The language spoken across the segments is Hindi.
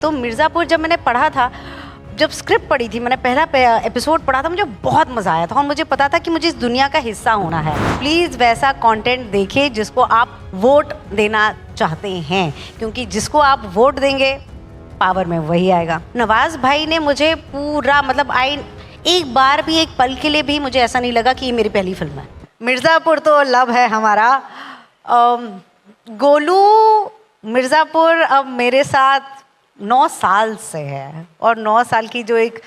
तो मिर्ज़ापुर जब मैंने पढ़ा था, जब स्क्रिप्ट पढ़ी थी, मैंने पहला एपिसोड पढ़ा था, मुझे बहुत मज़ा आया था और मुझे पता था कि मुझे इस दुनिया का हिस्सा होना है। प्लीज़ वैसा कंटेंट देखें जिसको आप वोट देना चाहते हैं, क्योंकि जिसको आप वोट देंगे पावर में वही आएगा। नवाज़ भाई ने मुझे पूरा एक बार भी, एक पल के लिए भी मुझे ऐसा नहीं लगा कि ये मेरी पहली फिल्म है। मिर्ज़ापुर तो लव है हमारा। गोलू मिर्ज़ापुर अब मेरे साथ 9 साल से है और 9 साल की जो एक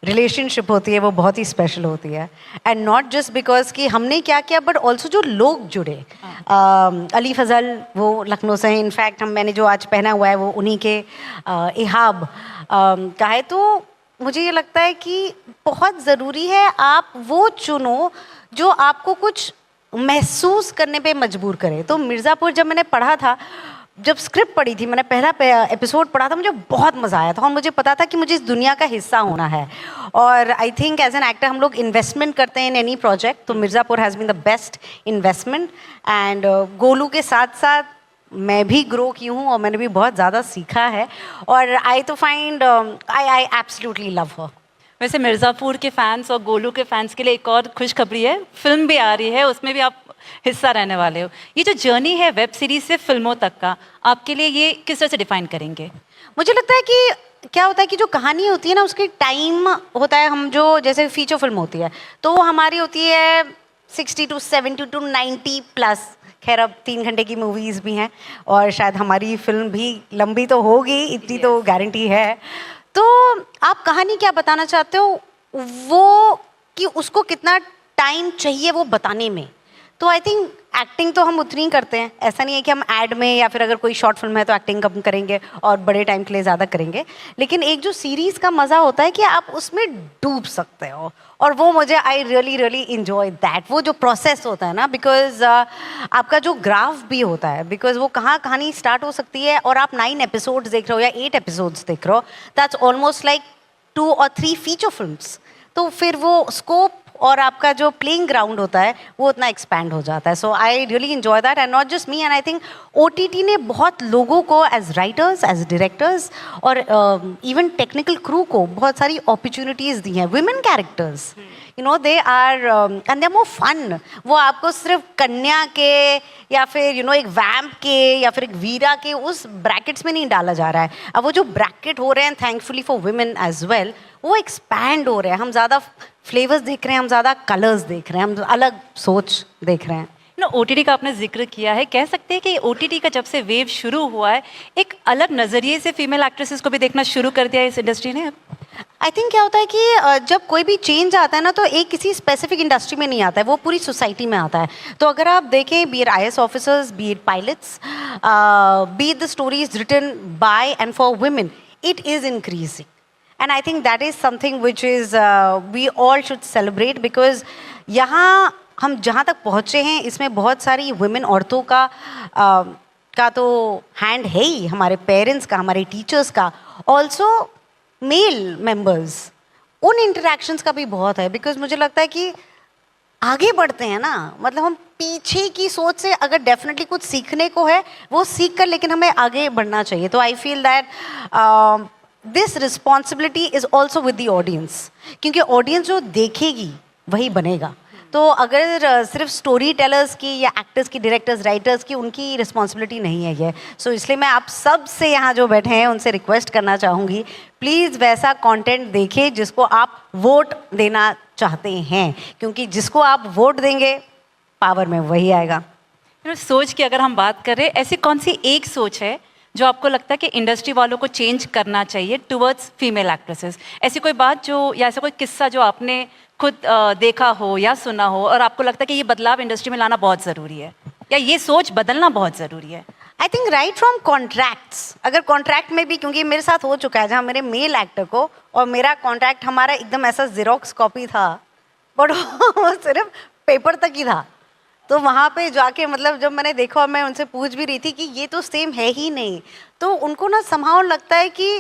रिलेशनशिप होती है वो बहुत ही स्पेशल होती है। एंड नॉट जस्ट बिकॉज कि हमने क्या किया, बट ऑल्सो जो लोग जुड़े। अली फजल वो लखनऊ से हैं, इनफैक्ट मैंने जो आज पहना हुआ है वो उन्हीं के इहाब का है। तो मुझे ये लगता है कि बहुत ज़रूरी है आप वो चुनो जो आपको कुछ महसूस करने पे मजबूर करे। तो मिर्ज़ापुर जब मैंने पढ़ा था, जब स्क्रिप्ट पढ़ी थी, मैंने पहला एपिसोड पढ़ा था, मुझे बहुत मज़ा आया था और मुझे पता था कि मुझे इस दुनिया का हिस्सा होना है। और I think as an actor हम लोग इन्वेस्टमेंट करते हैं इन एनी प्रोजेक्ट, तो Mirzapur has been the best investment. And Golu के साथ साथ मैं भी ग्रो की हूँ और मैंने भी बहुत ज़्यादा सीखा है। और आई तो फाइंड आई एब्सोल्युटली लव हर। वैसे मिर्ज़ापुर के फैंस और गोलू के फैंस के लिए एक और खुशखबरी है, फिल्म भी आ रही है, उसमें भी आप हिस्सा रहने वाले हो। ये जो जर्नी है वेब सीरीज से फिल्मों तक का, आपके लिए ये किस तरह से डिफाइन करेंगे? मुझे लगता है कि क्या होता है कि जो कहानी होती है ना, उसकी टाइम होता है। हम जो जैसे फीचर फिल्म होती है तो वो हमारी होती है 60 to 70 to 90+। खैर अब 3 घंटे की मूवीज़ भी हैं और शायद हमारी फिल्म भी लंबी तो होगी, इतनी तो गारंटी है। तो आप कहानी क्या बताना चाहते हो, वो कि उसको कितना टाइम चाहिए वो बताने में। तो आई थिंक एक्टिंग तो हम उतनी ही करते हैं, ऐसा नहीं है कि हम ऐड में या फिर अगर कोई शॉर्ट फिल्म है तो एक्टिंग कम करेंगे और बड़े टाइम के लिए ज़्यादा करेंगे। लेकिन एक जो सीरीज़ का मज़ा होता है कि आप उसमें डूब सकते हो, और वो मुझे आई रियली इन्जॉय दैट। वो जो प्रोसेस होता है ना, बिकॉज आपका जो ग्राफ भी होता है, बिकॉज वो कहाँ कहानी स्टार्ट हो सकती है और आप 9 एपिसोड्स देख रहे हो या 8 एपिसोड्स देख रहे हो, that's almost like 2 or 3 feature films. तो फिर वो स्कोप और आपका जो प्लेइंग ग्राउंड होता है वो उतना एक्सपैंड हो जाता है। So I really enjoy that, and not just me. And I think OTT ने बहुत लोगों को एज राइटर्स, एज डायरेक्टर्स और इवन टेक्निकल क्रू को बहुत सारी अपॉर्चुनिटीज़ दी हैं। Women characters, you know, they are and they are more fun. वो आपको सिर्फ कन्या के या फिर एक वैम्प के या फिर एक वीरा के उस ब्रैकेट्स में नहीं डाला जा रहा है। अब वो जो ब्रैकेट हो रहे हैं, thankfully for women as well, वो एक्सपैंड हो रहे हैं। हम ज़्यादा फ्लेवर्स देख रहे हैं, हम ज़्यादा कलर्स देख रहे हैं, हम अलग सोच देख रहे हैं। OTT का आपने जिक्र किया है, कह सकते हैं कि OTT का जब से वेव शुरू हुआ है, एक अलग नज़रिए से फीमेल एक्ट्रेसेस को भी देखना शुरू कर दिया है इस इंडस्ट्री ने। आई थिंक क्या होता है कि जब कोई भी चेंज आता है ना, तो एक किसी स्पेसिफिक इंडस्ट्री में नहीं आता है, वो पूरी सोसाइटी में आता है। तो अगर आप देखें, be it IAS officers, be it pilots, be it the stories written by and for women, it is increasing. And I think that is something which is we all should celebrate, because यहाँ हम जहाँ तक पहुँचे हैं इसमें बहुत सारी वुमेन औरतों का तो हैंड है ही, हमारे पेरेंट्स का, हमारे टीचर्स का, ऑल्सो मेल मेंबर्स, उन इंटरेक्शंस का भी बहुत है। बिकॉज मुझे लगता है कि आगे बढ़ते हैं ना, मतलब हम पीछे की सोच से अगर डेफिनेटली कुछ सीखने को है वो सीख कर, लेकिन हमें आगे बढ़ना चाहिए। तो I feel that this responsibility is also with the audience, क्योंकि ऑडियंस जो देखेगी वही बनेगा। तो अगर सिर्फ स्टोरी टेलर्स की या एक्टर्स की, डायरेक्टर्स, राइटर्स की, उनकी रिस्पॉन्सिबिलिटी नहीं है ये। सो इसलिए मैं आप सब से यहाँ जो बैठे हैं उनसे रिक्वेस्ट करना चाहूँगी, प्लीज़ वैसा कंटेंट देखें जिसको आप वोट देना चाहते हैं, क्योंकि जिसको आप वोट देंगे पावर में वही आएगा। सोच की अगर हम बात करें, ऐसी कौन सी एक सोच है जो आपको लगता है कि इंडस्ट्री वालों को चेंज करना चाहिए टुवर्ड्स फीमेल एक्ट्रेसेस? ऐसी कोई बात जो, या ऐसा कोई किस्सा जो आपने खुद देखा हो या सुना हो और आपको लगता है कि ये बदलाव इंडस्ट्री में लाना बहुत ज़रूरी है, या ये सोच बदलना बहुत ज़रूरी है? I think right from contracts, अगर कॉन्ट्रैक्ट में भी, क्योंकि मेरे साथ हो चुका है जहाँ मेरे मेल एक्टर को और मेरा कॉन्ट्रैक्ट हमारा एकदम ऐसा ज़ेरोक्स कॉपी था, बट वो सिर्फ पेपर तक ही था। तो वहाँ पे जाके, मतलब जब मैंने देखा और मैं उनसे पूछ भी रही थी कि ये तो सेम है ही नहीं, तो उनको ना समहाउ लगता है कि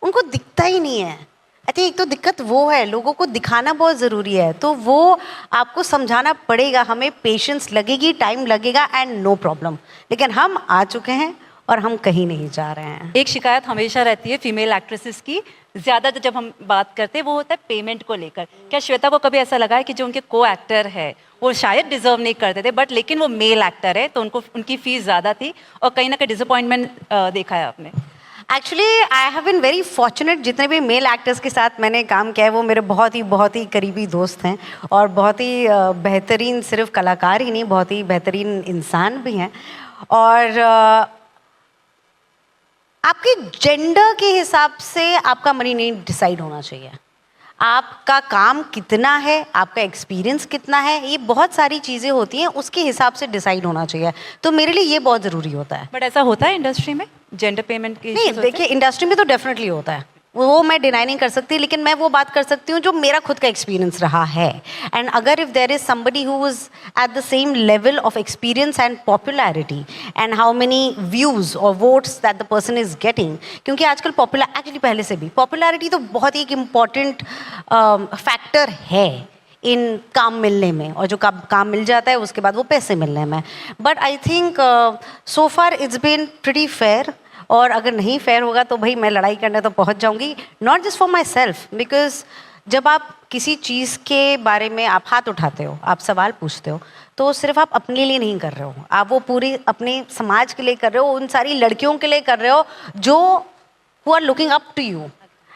उनको दिखता ही नहीं है। आई थिंक एक तो दिक्कत वो है, लोगों को दिखाना बहुत ज़रूरी है, तो वो आपको समझाना पड़ेगा, हमें पेशेंस लगेगी, टाइम लगेगा, एंड नो प्रॉब्लम। लेकिन हम आ चुके हैं और हम कहीं नहीं जा रहे हैं। एक शिकायत हमेशा रहती है फीमेल एक्ट्रेसेस की, ज़्यादातर जब हम बात करते हैं वो होता है पेमेंट को लेकर। क्या श्वेता को कभी ऐसा लगा है कि जो उनके को एक्टर है वो शायद डिजर्व नहीं करते थे, बट लेकिन वो मेल एक्टर है तो उनको उनकी फीस ज़्यादा थी और कहीं ना कहीं डिसअपॉइंटमेंट देखा है आपने? Actually I have been very fortunate, जितने भी मेल एक्टर्स के साथ मैंने काम किया है वो मेरे बहुत ही करीबी दोस्त हैं और बहुत ही बेहतरीन, सिर्फ कलाकार ही नहीं, बहुत ही बेहतरीन इंसान भी हैं। और आपके जेंडर के हिसाब से आपका मनी नहीं डिसाइड होना चाहिए। आपका काम कितना है, आपका एक्सपीरियंस कितना है, ये बहुत सारी चीज़ें होती हैं, उसके हिसाब से डिसाइड होना चाहिए। तो मेरे लिए ये बहुत ज़रूरी होता है। बट ऐसा होता है इंडस्ट्री में जेंडर पेमेंट की? नहीं, देखिए इंडस्ट्री में तो डेफिनेटली होता है, वो मैं डिनाई नहीं कर सकती, लेकिन मैं वो बात कर सकती हूँ जो मेरा खुद का एक्सपीरियंस रहा है। एंड अगर if there is somebody who is at the same level of experience and popularity and how many views और votes that the person is getting, क्योंकि आजकल एक्चुअली पहले से भी पॉपुलैरिटी तो बहुत ही एक इम्पॉर्टेंट फैक्टर है इन काम मिलने में, और जो काम मिल जाता है उसके बाद वो पैसे मिलने में। But I think so far it's been pretty fair, और अगर नहीं फेयर होगा तो भाई मैं लड़ाई करने तो पहुंच जाऊंगी, not just for my self, because जब आप किसी चीज़ के बारे में आप हाथ उठाते हो, आप सवाल पूछते हो, तो सिर्फ आप अपने लिए नहीं कर रहे हो, आप वो पूरी अपने समाज के लिए कर रहे हो, उन सारी लड़कियों के लिए कर रहे हो जो who are looking up to you,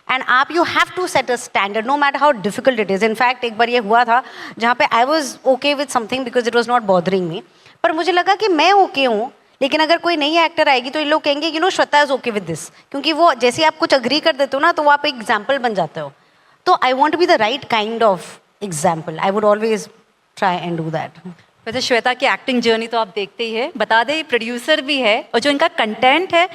and आप you have to set a standard no matter how difficult it is. In fact एक बार ये हुआ था जहाँ पे I was okay with something because it was not bothering me, पर मुझे लगा कि मैं ओके हूँ, लेकिन अगर कोई नई एक्टर आएगी तो ये लोग कहेंगे you know Shweta is okay with this, क्योंकि वो जैसे आप कुछ अग्री कर देते हो ना तो वो आप एक एग्जाम्पल बन जाते हो। तो I want be the right kind of example, I would always try and do that. वैसे श्वेता की एक्टिंग जर्नी तो आप देखते ही है, बता दें प्रोड्यूसर भी है और जो इनका कंटेंट है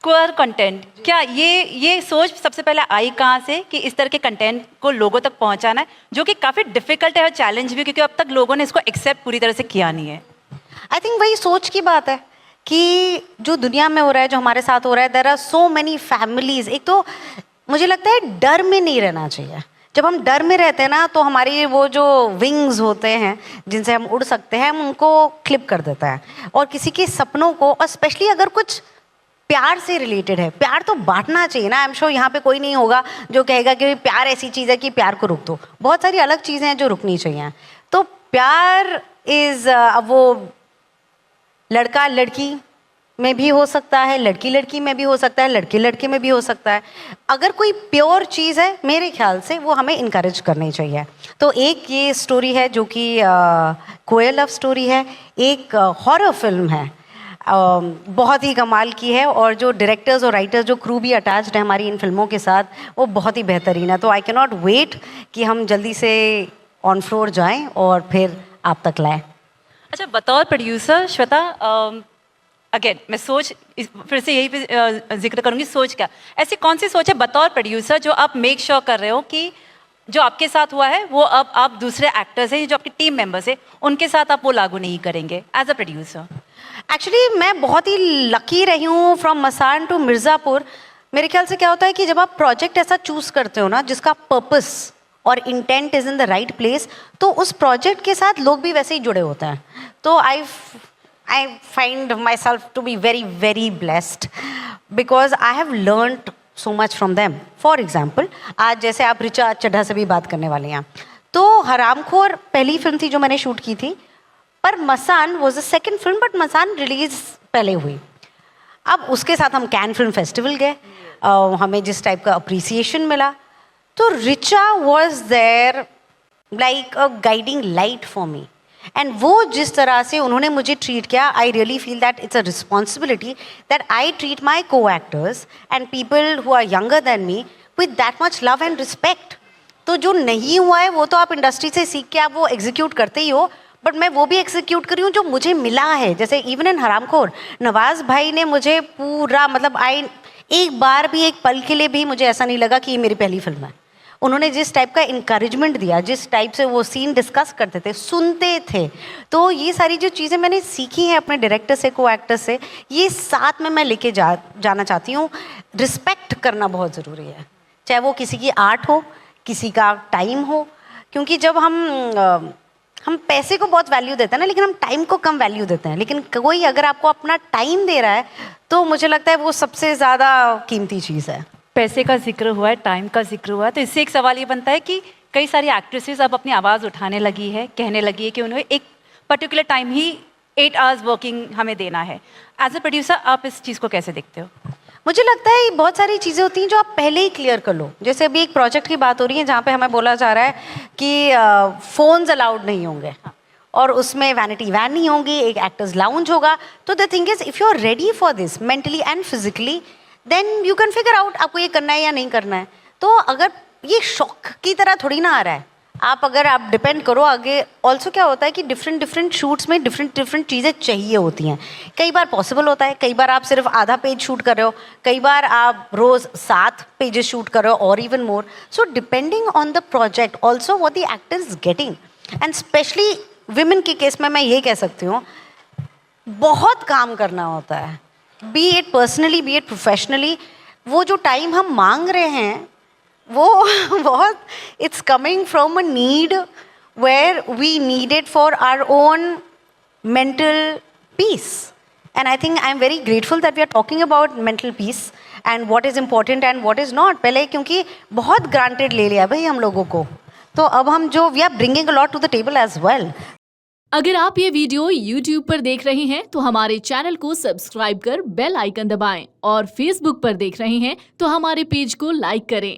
क्वेयर कंटेंट, क्या ये सोच सबसे पहले आई कहाँ से कि इस तरह के कंटेंट को लोगों तक पहुँचाना है, जो कि काफ़ी डिफिकल्ट है और चैलेंज भी, क्योंकि अब तक लोगों ने इसको एक्सेप्ट पूरी तरह से किया नहीं है? आई थिंक वही सोच की बात है कि जो दुनिया में हो रहा है, जो हमारे साथ हो रहा है, there are so many families. एक तो मुझे लगता है डर में नहीं रहना चाहिए। जब हम डर में रहते हैं ना तो हमारी वो जो विंग्स होते हैं जिनसे हम उड़ सकते हैं, हम उनको क्लिप कर देता है। और किसी के सपनों को, और स्पेशली अगर कुछ प्यार से रिलेटेड है, प्यार तो बांटना चाहिए ना। आई एम श्योर यहाँ पे कोई नहीं होगा जो कहेगा कि प्यार ऐसी चीज़ है कि प्यार को रुक दो। बहुत सारी अलग चीज़ें हैं जो रुकनी चाहिए। तो प्यार इज़ अब वो लड़का लड़की में भी हो सकता है, लड़की लड़की में भी हो सकता है, लड़के लड़के में भी हो सकता है। अगर कोई प्योर चीज़ है, मेरे ख्याल से वो हमें इनकरेज करनी चाहिए। तो एक ये स्टोरी है जो कि कोई लव स्टोरी है, एक हॉरर फिल्म है, बहुत ही कमाल की है, और जो डायरेक्टर्स और राइटर्स, जो क्रू भी अटैच्ड है हमारी इन फिल्मों के साथ, वो बहुत ही बेहतरीन है। तो आई कैन नॉट वेट कि हम जल्दी से ऑन फ्लोर जाएं और फिर आप तक लाएं। अच्छा, बतौर प्रोड्यूसर श्वेता, अगेन मैं फिर से यही जिक्र करूंगी, सोच क्या, ऐसी कौन सी सोच है बतौर प्रोड्यूसर जो आप मेक श्योर कर रहे हो कि जो आपके साथ हुआ है वो अब आप दूसरे एक्टर्स हैं, जो आपके टीम मेंबर्स हैं, उनके साथ आप वो लागू नहीं करेंगे एज अ प्रोड्यूसर? एक्चुअली मैं बहुत ही लकी रही हूँ फ्रॉम मसान टू मिर्ज़ापुर। मेरे ख्याल से क्या होता है कि जब आप प्रोजेक्ट ऐसा चूज़ करते हो ना जिसका पर्पस और intent is in the right place, तो उस प्रोजेक्ट के साथ लोग भी वैसे ही जुड़े होते हैं। तो I find myself to be very, very blessed because I have learned so much from them. For example, आज जैसे आप रिचा चड्ढा से भी बात करने वाले हैं, तो हरामखोर पहली फिल्म थी जो मैंने शूट की थी, पर Masaan was the second film, but Masaan release पहले हुई। अब उसके साथ हम कैन फिल्म फेस्टिवल गए, हमें जिस टाइप का अप्रिसिएशन मिला, तो Richa was there like a guiding light for me. And वो जिस तरह से उन्होंने मुझे ट्रीट किया, I really feel that it's a responsibility that I treat my को actors and people who are younger than me with that much love and respect. तो जो नहीं हुआ है वो तो आप इंडस्ट्री से सीख के आप वो एग्जीक्यूट करते ही हो, बट मैं वो भी एग्जीक्यूट करी हूँ जो मुझे मिला है। जैसे इवन इन हरामखोर, नवाज़ भाई ने मुझे पूरा, मतलब एक बार भी, एक पल के लिए भी मुझे ऐसा नहीं लगा कि ये मेरी पहली फिल्म है। उन्होंने जिस टाइप का इंकरेजमेंट दिया, जिस टाइप से वो सीन डिस्कस करते थे, सुनते थे, तो ये सारी जो चीज़ें मैंने सीखी हैं अपने डायरेक्टर से, को एक्टर से, ये साथ में मैं लेके जाना चाहती हूँ। रिस्पेक्ट करना बहुत ज़रूरी है, चाहे वो किसी की आर्ट हो, किसी का टाइम हो, क्योंकि जब हम हम पैसे को बहुत वैल्यू देते हैं ना, लेकिन हम टाइम को कम वैल्यू देते हैं। लेकिन कोई अगर आपको अपना टाइम दे रहा है तो मुझे लगता है वो सबसे ज़्यादा कीमती चीज़ है। पैसे का जिक्र हुआ है, टाइम का जिक्र हुआ है, तो इससे एक सवाल ये बनता है कि कई सारी एक्ट्रेसेस अब अपनी आवाज़ उठाने लगी है, कहने लगी है कि उन्हें एक पर्टिकुलर टाइम ही 8 आवर्स वर्किंग हमें देना है। एज ए प्रोड्यूसर आप इस चीज़ को कैसे देखते हो? मुझे लगता है बहुत सारी चीज़ें होती हैं जो आप पहले ही क्लियर कर लो। जैसे अभी एक प्रोजेक्ट की बात हो रही है जहाँ पे हमें बोला जा रहा है कि फ़ोन्स अलाउड नहीं होंगे और उसमें वैनिटी वैन नहीं होगी, एक एक्टर्स लाउंज होगा। तो the thing is if you are ready for this mentally and physically then you can figure out आपको ये करना है या नहीं करना है। तो अगर ये शौक की तरह थोड़ी ना आ रहा है, अगर आप डिपेंड करो आगे। ऑल्सो क्या होता है कि डिफरेंट शूट्स में डिफरेंट चीज़ें चाहिए होती हैं। कई बार पॉसिबल होता है, कई बार आप सिर्फ आधा पेज शूट कर रहे हो, कई बार आप रोज़ 7 पेजेस शूट कर रहे हो और even more. So depending on the project also what the actor is getting, and specially women के केस में मैं ये कह सकती हूँ बहुत काम करना होता है, be it personally be it professionally. वो जो टाइम हम मांग रहे हैं वो बहुत it's coming from a need where we need it for our own mental peace. And I think I am very grateful that we are talking about mental peace and what is important and what is not. पहले क्योंकि बहुत ग्रांटेड ले लिया भाई हम लोगों को, तो अब हम जो we are bringing a lot to the table as well. अगर आप ये वीडियो YouTube पर देख रहे हैं तो हमारे चैनल को सब्सक्राइब कर बेल आइकन दबाएं और Facebook पर देख रहे हैं तो हमारे पेज को लाइक करें।